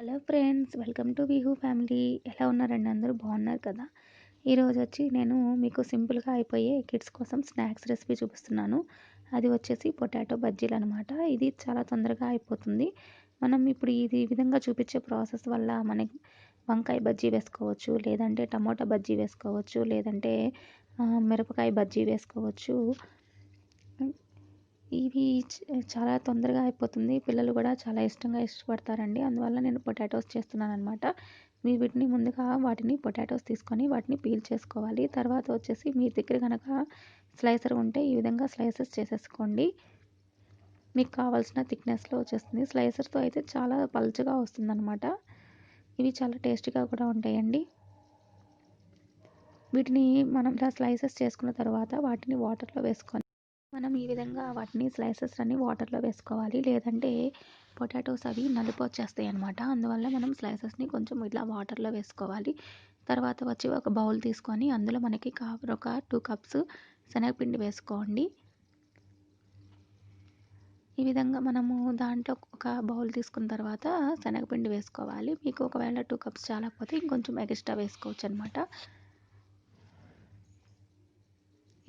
Hello friends, welcome to Vihu family. ఎలా ఉన్నారండి? అందరూ బాగున్నారు కదా? ఈరోజు వచ్చి నేను మీకు సింపుల్గా అయిపోయే కిడ్స్ కోసం స్నాక్స్ రెసిపీ చూపిస్తున్నాను. అది వచ్చేసి పొటాటో బజ్జీలు అనమాట. ఇది చాలా తొందరగా అయిపోతుంది. మనం ఇప్పుడు ఇది విధంగా చూపించే ప్రాసెస్ వల్ల మనకి వంకాయ బజ్జీ వేసుకోవచ్చు, లేదంటే టమోటా బజ్జీ వేసుకోవచ్చు, లేదంటే మిరపకాయ బజ్జీ వేసుకోవచ్చు. ఇవి చాలా తొందరగా అయిపోతుంది. పిల్లలు కూడా చాలా ఇష్టంగా ఇష్టపడతారండి. అందువల్ల నేను పొటాటోస్ చేస్తున్నాననమాట. వీటిని ముందుగా పొటాటోస్ తీసుకొని వాటిని పీల్ చేసుకోవాలి. తర్వాత వచ్చేసి మీ దగ్గర కనుక స్లైసర్ ఉంటే ఈ విధంగా స్లైసెస్ చేసేసుకోండి. మీకు కావాల్సిన థిక్నెస్లో వచ్చేస్తుంది. స్లైసర్తో అయితే చాలా పలుచగా వస్తుందన్నమాట. ఇవి చాలా టేస్టీగా కూడా ఉంటాయండి. వీటిని మనం ఇలా స్లైసెస్ చేసుకున్న తర్వాత వాటిని వాటర్లో వేసుకొని మనం ఈ విధంగా వాటిని స్లైసెస్ అన్ని వాటర్లో వేసుకోవాలి. లేదంటే పొటాటోస్ అవి నలుపు వచ్చేస్తాయి అన్నమాట. అందువల్ల మనం స్లైసెస్ని కొంచెం ఇట్లా వాటర్లో వేసుకోవాలి. తర్వాత వచ్చి ఒక బౌల్ తీసుకొని అందులో మనకి ఒక 2 కప్స్ శనగపిండి వేసుకోండి. ఈ విధంగా మనము దాంట్లో ఒక బౌల్ తీసుకున్న తర్వాత శనగపిండి వేసుకోవాలి. మీకు ఒకవేళ 2 కప్స్ చాలకపోతే ఇంకొంచెం ఎక్స్ట్రా వేసుకోవచ్చు అనమాట.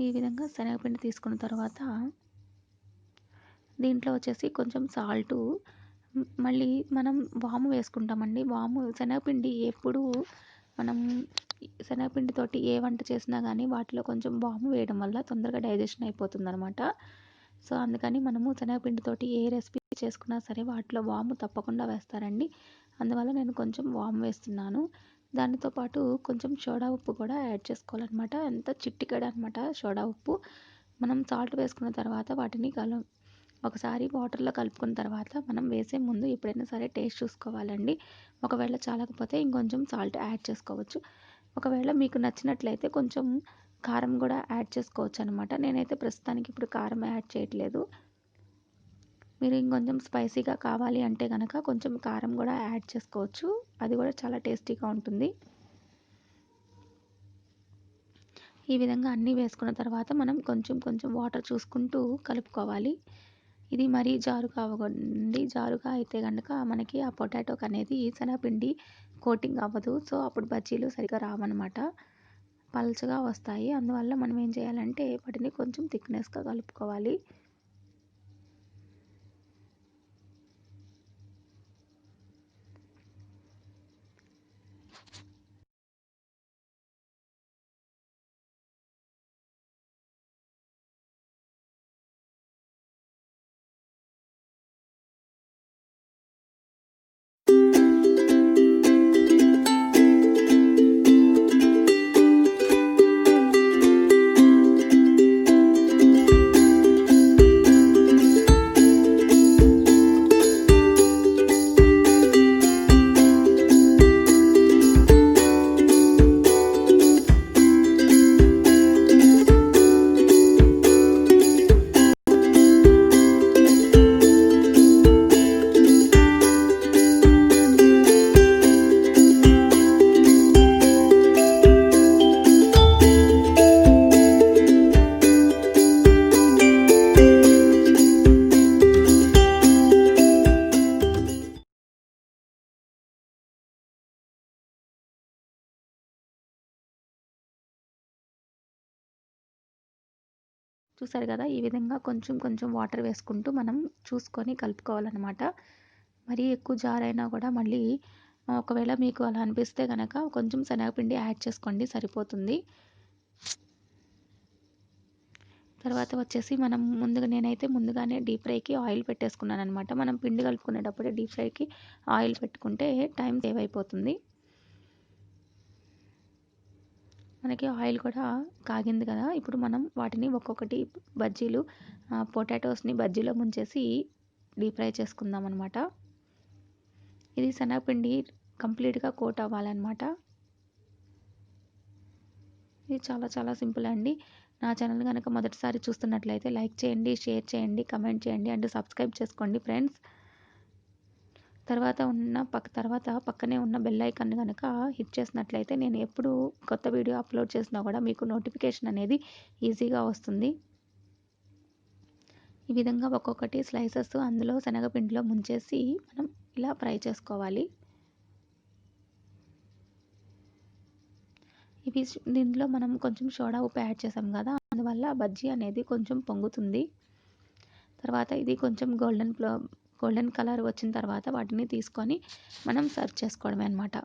ఈ విధంగా శనగపిండి తీసుకున్న తర్వాత దీంట్లో వచ్చేసి కొంచెం సాల్టు, మళ్ళీ మనం వాము వేసుకుంటామండి. శనగపిండి ఎప్పుడు మనం శనగపిండితోటి ఏ వంట చేసినా కానీ వాటిలో కొంచెం వాము వేయడం వల్ల తొందరగా డైజెషన్ అయిపోతుందన్నమాట. సో అందుకని మనము శనగపిండితోటి ఏ రెసిపీ చేసుకున్నా సరే వాటిలో వాము తప్పకుండా వేస్తారండి. అందువల్ల నేను కొంచెం వాము వేస్తున్నాను. దానితో పాటు కొంచెం సోడా ఉప్పు కూడా యాడ్ చేసుకోవాలన్నమాట. ఎంత చిటికెడు అనమాట సోడా ఉప్పు. మనం సాల్ట్ వేసుకున్న తర్వాత వాటిని ఒకసారి వాటర్లో కలుపుకున్న తర్వాత మనం వేసే ముందు ఎప్పుడైనా సరే టేస్ట్ చూసుకోవాలండి. ఒకవేళ చాలకపోతే ఇంకొంచెం సాల్ట్ యాడ్ చేసుకోవచ్చు. ఒకవేళ మీకు నచ్చినట్లయితే కొంచెం కారం కూడా యాడ్ చేసుకోవచ్చు అనమాట. నేనైతే ప్రస్తుతానికి ఇప్పుడు కారం యాడ్ చేయట్లేదు. మీరు ఇంకొంచెం స్పైసీగా కావాలి అంటే కనుక కొంచెం కారం కూడా యాడ్ చేసుకోవచ్చు. అది కూడా చాలా టేస్టీగా ఉంటుంది. ఈ విధంగా అన్నీ వేసుకున్న తర్వాత మనం కొంచెం కొంచెం వాటర్ చూసుకుంటూ కలుపుకోవాలి. ఇది మరీ జారు కావకండి. జారుగా అయితే కనుక మనకి ఆ పొటాటోకి అనేది శనగపిండి కోటింగ్ అవ్వదు. సో అప్పుడు బజ్జీలు సరిగా రావన్నమాట, పల్చగా వస్తాయి. అందువల్ల మనం ఏం చేయాలంటే వాటిని కొంచెం థిక్నెస్గా కలుపుకోవాలి. చూసారు కదా, ఈ విధంగా కొంచెం కొంచెం వాటర్ వేసుకుంటూ మనం చూసుకొని కలుపుకోవాలన్నమాట. మరీ ఎక్కువ జారైనా కూడా మళ్ళీ ఒకవేళ మీకు అలా అనిపిస్తే కనుక కొంచెం శనగపిండి యాడ్ చేసుకోండి, సరిపోతుంది. తర్వాత వచ్చేసి మనం నేనైతే ముందుగానే డీప్ ఫ్రైకి ఆయిల్ పెట్టేసుకున్నాను అనమాట. మనం పిండి కలుపుకునేటప్పుడే డీప్ ఫ్రైకి ఆయిల్ పెట్టుకుంటే టైం సేవ్ అయిపోతుంది. మనకి ఆయిల్ కూడా కాగింది కదా, ఇప్పుడు మనం వాటిని ఒక్కొక్కటి పొటాటోస్ని బజ్జీలో ముంచేసి డీప్ ఫ్రై చేసుకుందాం అనమాట. ఇది శనగపిండి కంప్లీట్గా కోట్ అవ్వాలన్నమాట. ఇది చాలా చాలా సింపుల్ అండి. నా ఛానల్ కనుక మొదటిసారి చూస్తున్నట్లయితే లైక్ చేయండి, షేర్ చేయండి, కమెంట్ చేయండి అండ్ సబ్స్క్రైబ్ చేసుకోండి ఫ్రెండ్స్. తర్వాత పక్కనే ఉన్న బెల్ ఐకాన్ కనుక హిట్ చేసినట్లయితే నేను ఎప్పుడు కొత్త వీడియో అప్లోడ్ చేసినా కూడా మీకు నోటిఫికేషన్ అనేది ఈజీగా వస్తుంది. ఈ విధంగా ఒక్కొక్కటి స్లైసెస్ అందులో శనగపిండిలో ముంచేసి మనం ఇలా ఫ్రై చేసుకోవాలి. దీంట్లో మనం కొంచెం సోడా ఉప్పు యాడ్ చేసాం కదా, అందువల్ల బజ్జీ అనేది కొంచెం పొంగుతుంది. తర్వాత ఇది కొంచెం గోల్డెన్ కలర్ వచ్చిన తర్వాత వాటిని తీసుకొని మనం సర్వ్ చేసుకోవడమే అనమాట.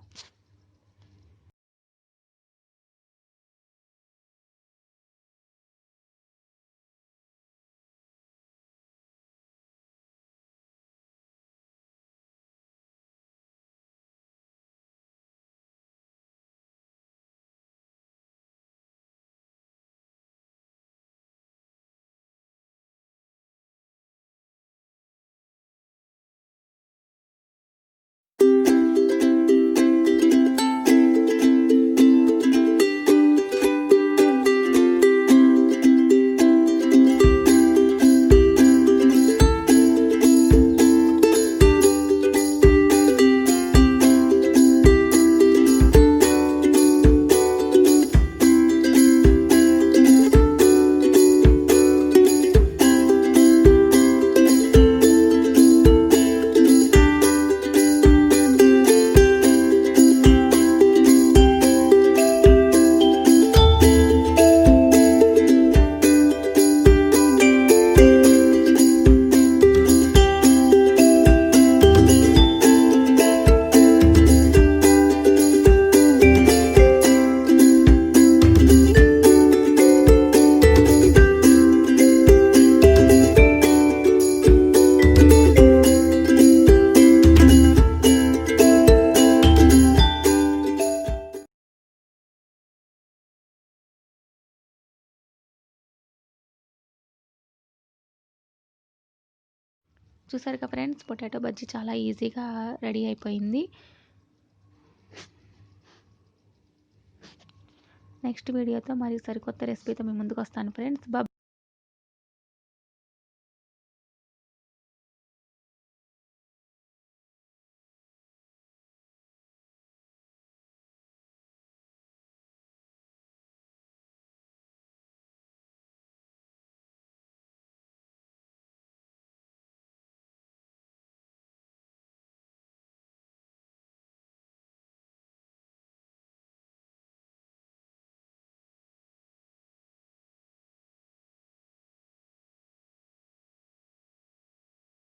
చూసారు కదా ఫ్రెండ్స్, పొటాటో బజ్జీ చాలా ఈజీగా రెడీ అయిపోయింది. నెక్స్ట్ వీడియోతో మరి సరికొత్త రెసిపీతో మీ ముందుకు వస్తాను ఫ్రెండ్స్.